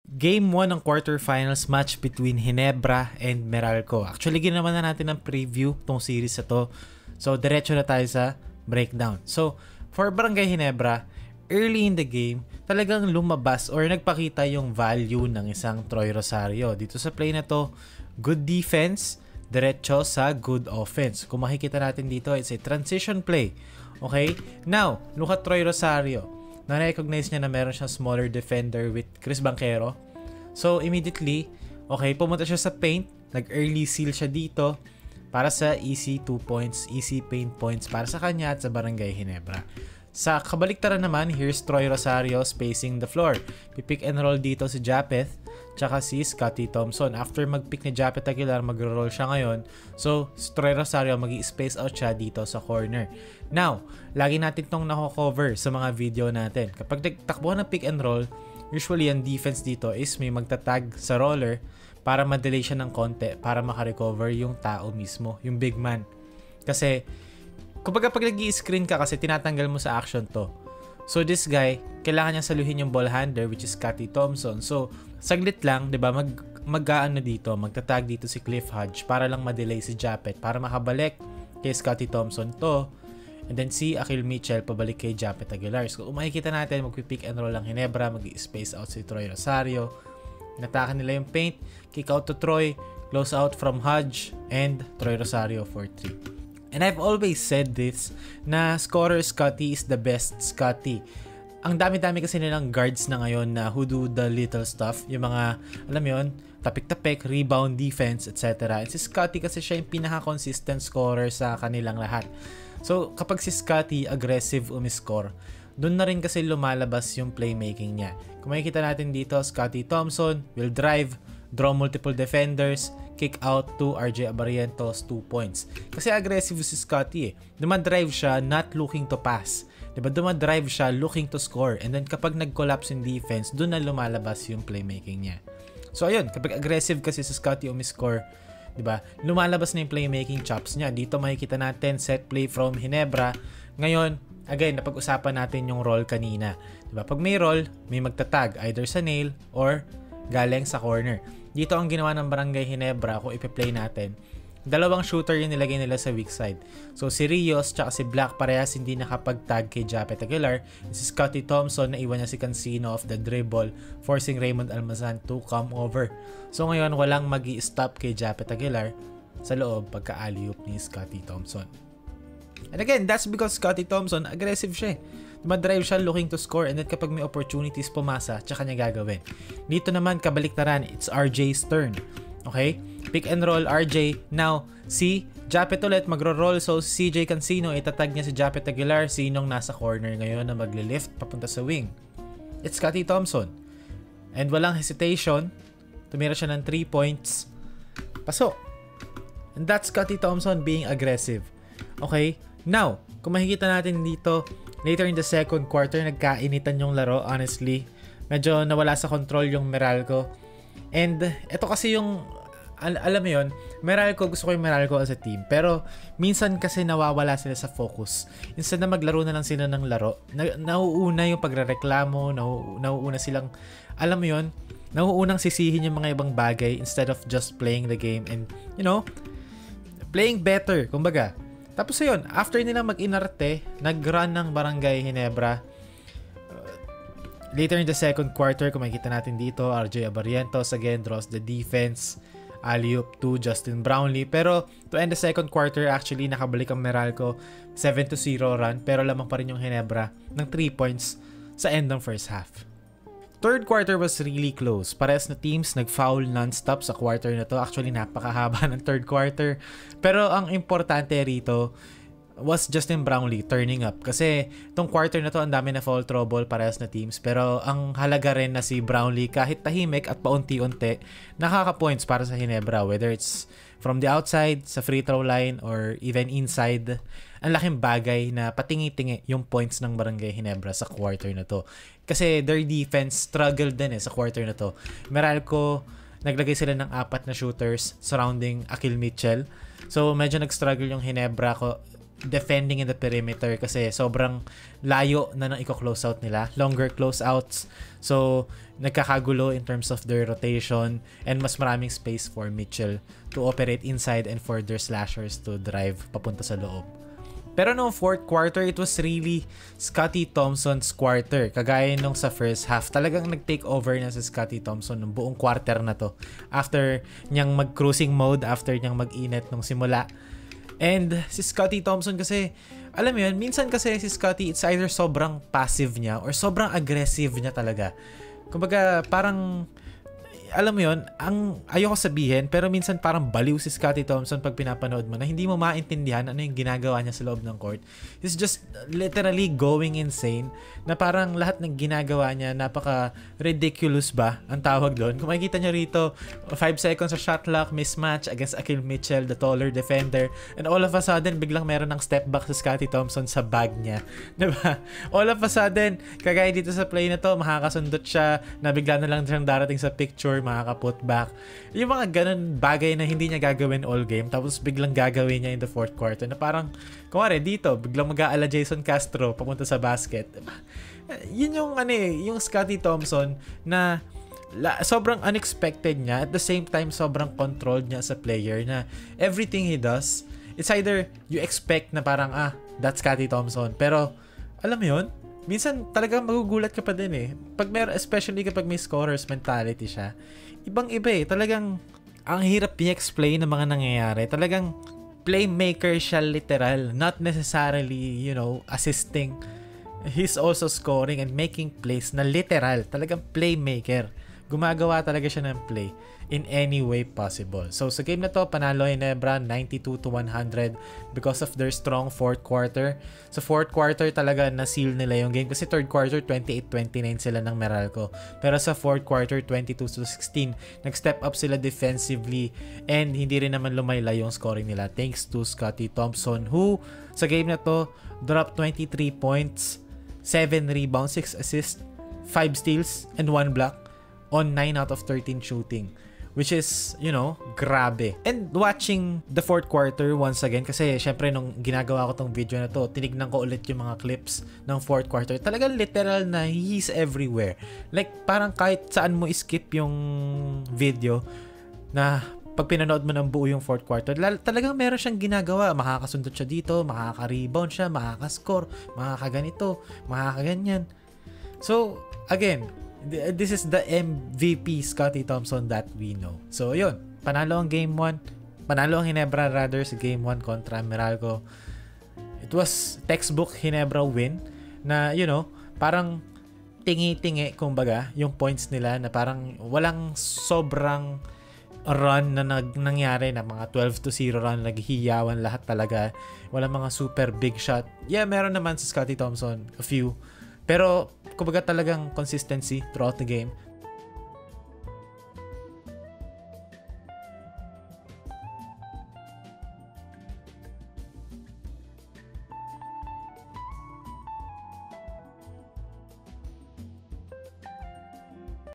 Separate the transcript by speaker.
Speaker 1: Game 1 ng quarterfinals match between Ginebra and Meralco. Actually, ginawa na natin ng preview tong series na to. So, diretso na tayo sa breakdown. So, for Barangay Ginebra, early in the game, talagang lumabas or nagpakita yung value ng isang Troy Rosario. Dito sa play na to, good defense, diretso sa good offense. Kung makikita natin dito, it's a transition play. Okay? Now, look at Troy Rosario. Na-recognize niya na meron siyang smaller defender with Chris Banquero. So, immediately, okay, pumunta siya sa paint. Nag-early seal siya dito para sa easy 2 points, easy paint points para sa kanya at sa Barangay Ginebra. Sa kabaliktaran naman, here's Troy Rosario spacing the floor. Pipick and roll dito si Japeth tsaka si Scottie Thompson. After mag-pick ni Japeth Aguilar, mag-roll siya ngayon. So, si Troy Rosario mag-i-space out siya dito sa corner. Now, lagi natin itong nako-cover sa mga video natin. Kapag nagtakbuhan ng pick and roll, usually ang defense dito is may magtatag sa roller para ma-delay siya ng konti para makarecover yung tao mismo, yung big man. Kasi, kapag nag-i-screen ka kasi tinatanggal mo sa action to. So this guy, kailangan niya saluhin yung ball handler which is Scottie Thompson. So saglit lang, 'di ba? Magtatag dito si Cliff Hodge para lang ma-delay si Japeth para makabalik kay Scottie Thompson to. And then si Akil Mitchell pabalik kay Japeth Aguilar. So kung makikita natin, magpi-pick and roll lang Ginebra, mag-i-space out si Troy Rosario. Natakan nila yung paint, kick out to Troy, close out from Hodge, and Troy Rosario for 3. And I've always said this, na scorer Scottie is the best Scottie. Ang dami-dami kasi nilang guards na ngayon na who do the little stuff. Yung mga, alam mo yun, tapik-tapik, rebound, defense, etc. And si Scottie kasi siya yung pinaka-consistent scorer sa kanilang lahat. So, kapag si Scottie aggressive umiscore, doon na rin kasi lumalabas yung playmaking niya. Kung makikita natin dito, Scottie Thompson will drive, draw multiple defenders, kick out to RJ Abarientos 2 points. Kasi aggressive si Scottie eh. Dumadrive siya not looking to pass. Diba? Dumadrive siya looking to score. And then kapag nag-collapse yung defense, doon na lumalabas yung playmaking niya. So ayun, kapag aggressive kasi si Scottie umiscore, diba? Lumalabas na yung playmaking chops niya. Dito makikita natin set play from Ginebra. Ngayon, again, napag-usapan natin yung roll kanina. Diba? Pag may roll, may magtatag either sa nail or galing sa corner. Dito ang ginawa ng Barangay Ginebra kung ipi-play natin. Dalawang shooter yung nilagay nila sa weak side. So si Rios tsaka si Black parehas hindi nakapag-tag kay Japeth Aguilar. Si Scottie Thompson naiwan niya si Cancino off the dribble, forcing Raymond Almazan to come over. So ngayon walang magi-stop kay Japeth Aguilar sa loob pagka-alley-oop ni Scottie Thompson. And again, that's because Scottie Thompson aggressive siya. Madrive siya looking to score, and then kapag may opportunities pumasa, tsaka niya gagawin. Dito naman kabaliktaran, it's RJ's turn. Okay? Pick and roll RJ. Now, si Japeth ulit magro-roll, so CJ Cancino itatag niya si Japeth Aguilar, sinong nasa corner ngayon na magle-lift papunta sa wing. It's Scottie Thompson. And walang hesitation, tumira siya ng 3 points. Pasok. And that's Scottie Thompson being aggressive. Okay? Now, kung makikita natin dito, later in the second quarter, nagkainitan yung laro, honestly. Medyo nawala sa control yung Meralco. And ito kasi yung, alam mo yun, Meralco, gusto ko yung Meralco as a team. Pero minsan kasi nawawala sila sa focus. Instead na maglaro na lang sila ng laro, nauuna yung pagrereklamo, nauuna silang, alam mo yun, nauunang sisihin yung mga ibang bagay instead of just playing the game and, you know, playing better, kumbaga. Tapos ayun, after nilang mag-inarte, nag-run ng Barangay Ginebra. Later in the second quarter, kung makikita natin dito, RJ Abarientos again draws the defense. Alley-oop to Justin Brownlee. Pero to end the second quarter, actually, nakabalik ang Meralco. 7-0 run, pero lamang pa rin yung Ginebra ng 3 points sa end ng first half. Third quarter was really close. Parehas na teams nag-foul non-stop sa quarter na to. Actually, napakahaba ng third quarter. Pero ang importante rito was Justin Brownlee turning up. Kasi itong quarter na to, ang dami na foul trouble parehas na teams. Pero ang halaga rin na si Brownlee, kahit tahimik at paunti-unti, nakaka-points para sa Ginebra. Whether it's from the outside, sa free throw line, or even inside. Ang laking bagay na patingi-tingi yung points ng Barangay Ginebra sa quarter na to. Kasi their defense struggled din sa quarter na to. Meralco, naglagay sila ng 4 na shooters surrounding Akil Mitchell. So medyo nag-struggle yung Ginebra defending in the perimeter kasi sobrang layo na nang i-close out nila. Longer close outs. So, nagkakagulo in terms of their rotation and mas maraming space for Mitchell to operate inside and for their slashers to drive papunta sa loob. Pero noong fourth quarter, it was really Scottie Thompson's quarter. Kagaya nung sa first half, talagang nag-take over na si Scottie Thompson ng buong quarter na to. After niyang mag-cruising mode, after niyang mag-init nung simula. And si Scottie Thompson kasi, alam mo yun, minsan kasi si Scottie, it's either sobrang passive niya or sobrang aggressive niya talaga. Kumbaga, parang alam mo yun, ayoko sabihin, pero minsan parang baliw si Scottie Thompson pag pinapanood mo na hindi mo maintindihan ano yung ginagawa niya sa loob ng court. He's just literally going insane na parang lahat ng ginagawa niya napaka-ridiculous ba ang tawag doon. Kung makikita niyo rito, 5 seconds sa shot clock, mismatch against Akil Mitchell, the taller defender, and all of a sudden, biglang meron ng step back sa Scottie Thompson sa bag niya. Diba? All of a sudden, kagaya dito sa play na to, makakasundot siya, na bigla na lang siyang darating sa picture, makaka-putback. Yung mga ganun bagay na hindi niya gagawin all game tapos biglang gagawin niya in the fourth quarter na parang, kumare dito, biglang mag-aala Jason Castro papunta sa basket. Yun yung yung Scottie Thompson na sobrang unexpected niya, at the same time sobrang controlled niya sa player na everything he does, it's either you expect na parang that's Scottie Thompson, pero alam mo yun, minsan talagang magugulat ka pa din eh. Especially kapag may scorer's mentality siya. Ibang-iba eh. Talagang ang hirap i-explain ng mga nangyayari. Talagang playmaker siya literal. Not necessarily, assisting. He's also scoring and making plays na literal. Talagang playmaker. Gumagawa talaga siya ng play in any way possible. So sa game na to, panalo Ginebra 92-100 because of their strong fourth quarter. Sa fourth quarter talaga na-seal nila yung game kasi third quarter 28-29 sila ng Meralco. Pero sa fourth quarter 22-16, nag-step up sila defensively and hindi rin naman lumayla yung scoring nila thanks to Scottie Thompson who sa game na to dropped 23 points, 7 rebounds, 6 assists, 5 steals, and 1 block on 9 out of 13 shooting. Which is, grabe. And watching the fourth quarter once again, kasi syempre nung ginagawa ko tong video na to, tinignan ko ulit yung mga clips ng fourth quarter. Talagang literal na he's everywhere. Like, parang kahit saan mo skip yung video na pag pinanood mo ng buo yung fourth quarter, talagang meron siyang ginagawa. Makakasundot siya dito, makaka-rebound siya, makaka-score, makakaganito, makakaganyan. So, again, this is the MVP Scottie Thompson that we know. So, yun. Panalo ang Game 1. Panalo ang Ginebra rather sa Game 1 kontra Meralco. It was textbook Ginebra win na, parang tingi-tingi, kumbaga, yung points nila na parang walang sobrang run na nangyari na mga 12-0 run, naghihiyawan lahat talaga. Walang mga super big shot. Yeah, meron naman si Scottie Thompson, a few. Pero, kumbaga talagang consistency throughout the game.